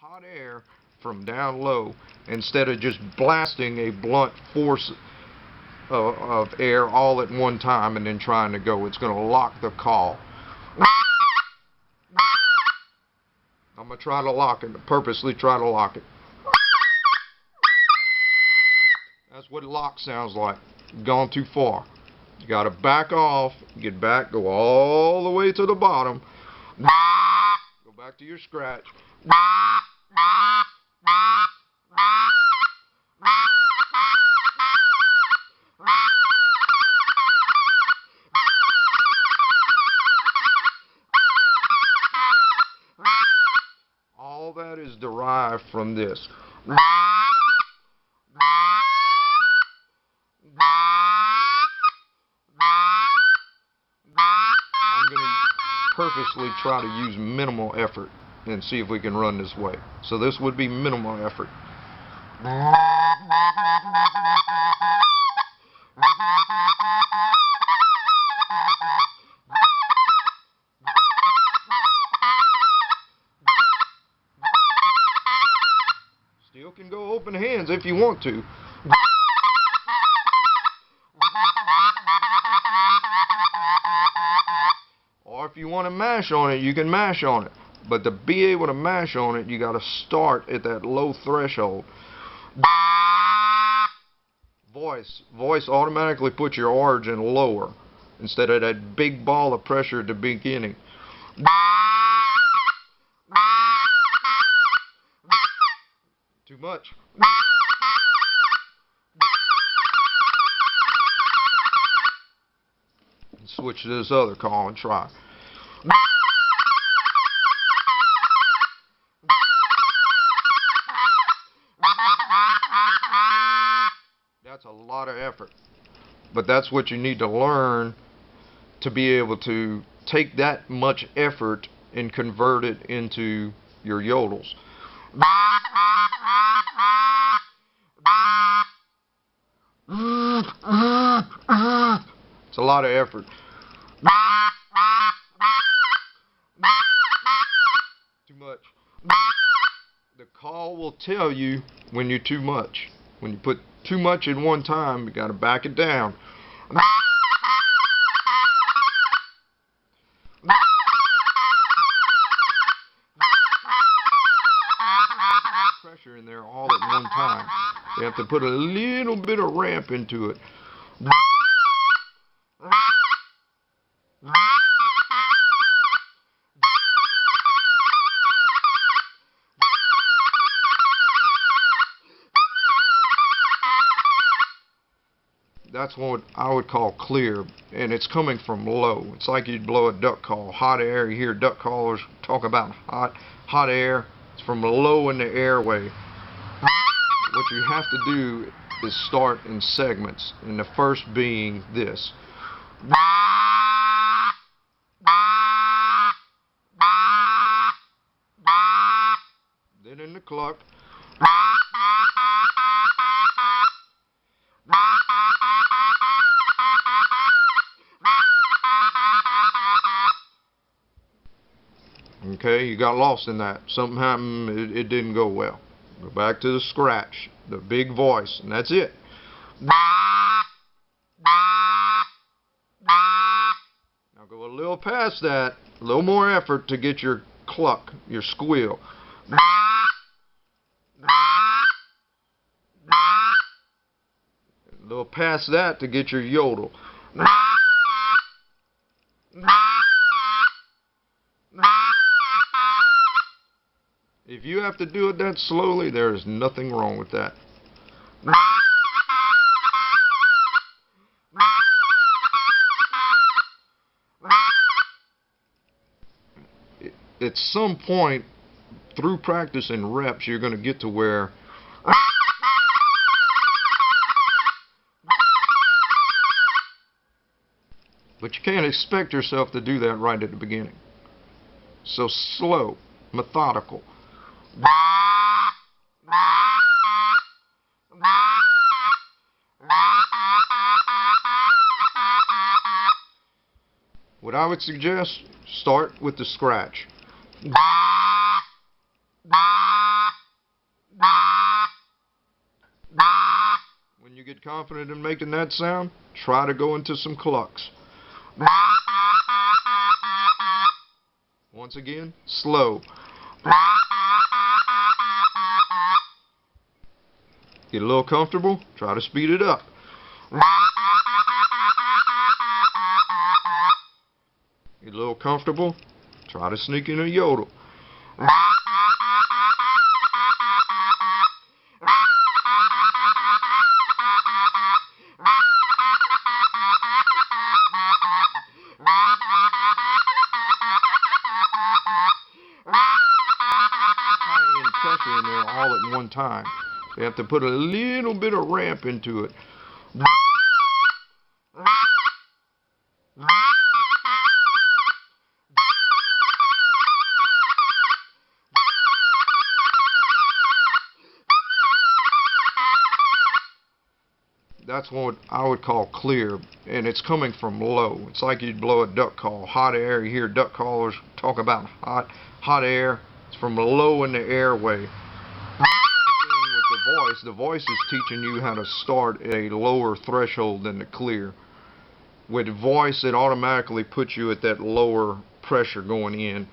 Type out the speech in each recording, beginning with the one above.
hot air from down low instead of just blasting a blunt force of air all at one time and then trying to go. It's going to lock the call. I'm going to try to lock it, purposely try to lock it. That's what lock sounds like. Gone too far. You got to back off, get back, go all the way to the bottom. Go back to your scratch. All that is derived from this. I'm going to purposely try to use minimal effort and see if we can run this way. So this would be minimal effort. Still can go open hands if you want to. Or if you want to mash on it, you can mash on it. But to be able to mash on it, you got to start at that low threshold. Voice automatically puts your origin lower instead of that big ball of pressure at the beginning. Too much. Switch to this other call and try. That's a lot of effort. But that's what you need to learn to be able to take that much effort and convert it into your yodels. It's a lot of effort. Too much. The call will tell you when you're too much. When you put too much in one time, you got to back it down. Pressure in there all at one time. You have to put a little bit of ramp into it. That's what I would call clear, and it's coming from low. It's like you'd blow a duck call. Hot air, you hear duck callers talk about hot air. It's from low in the airway. What you have to do is start in segments, and the first being this. Then in the cluck. Okay, you got lost in that. Something happened, it didn't go well. Go back to the scratch, the big voice, and that's it. Now go a little past that, a little more effort to get your cluck, your squeal. A little past that to get your yodel. If you have to do it that slowly, there is nothing wrong with that. At some point, through practice and reps, you're going to get to where but you can't expect yourself to do that right at the beginning. So slow, methodical. What I would suggest, start with the scratch. get confident in making that sound, try to go into some clucks. Once again, slow. Get a little comfortable, try to speed it up. Get a little comfortable, try to sneak in a yodel. Pressure in there all at one time. You have to put a little bit of ramp into it. That's what I would call clear, and it's coming from low. It's like you'd blow a duck call. Hot air, you hear duck callers talk about hot air. It's from low in the airway. With the voice is teaching you how to start at a lower threshold than the clear. With voice, it automatically puts you at that lower pressure going in.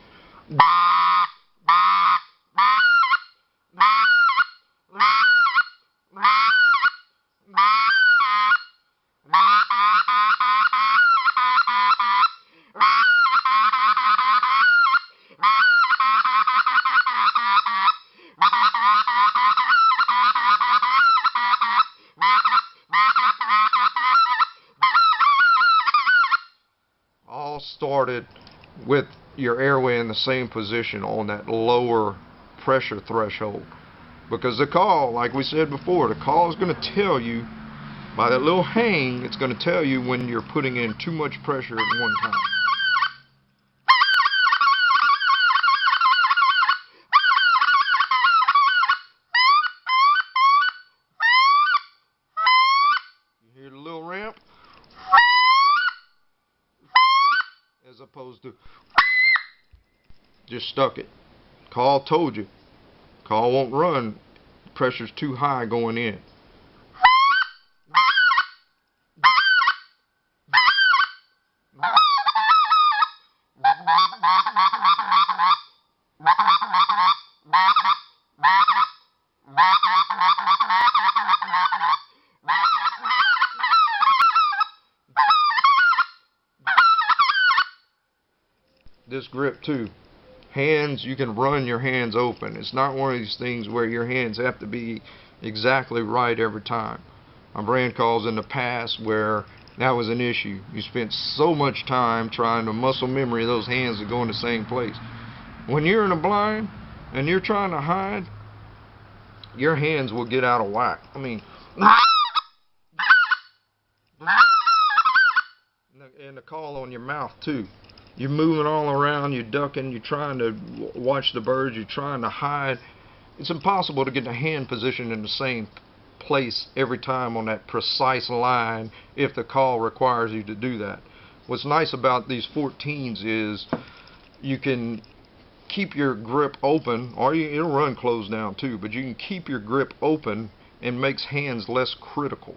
All started with your airway in the same position on that lower pressure threshold, because the call, like we said before, the call is going to tell you by that little hang. It's going to tell you when you're putting in too much pressure at one time. You hear the little ramp? As opposed to just stuck it. Call told you. Call won't run. Pressure's too high going in. This grip too. Hands, you can run your hands open. It's not one of these things where your hands have to be exactly right every time. I've ran calls in the past where that was an issue. You spent so much time trying to muscle memory those hands to go in the same place. When you're in a blind and you're trying to hide, your hands will get out of whack. I mean, and the call on your mouth too. You're moving all around, you're ducking, you're trying to watch the birds, you're trying to hide. It's impossible to get the hand position in the same place every time on that precise line if the call requires you to do that. What's nice about these 14s is you can keep your grip open, or it'll run closed down too, but you can keep your grip open and makes hands less critical.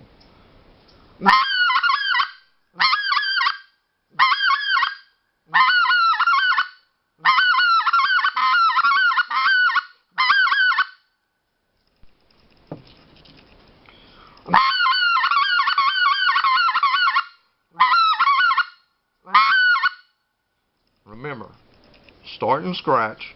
Remember, start and scratch.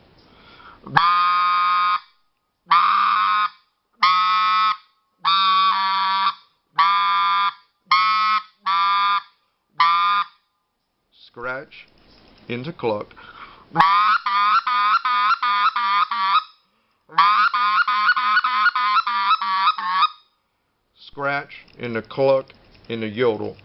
Scratch into cluck. Scratch into cluck into yodel.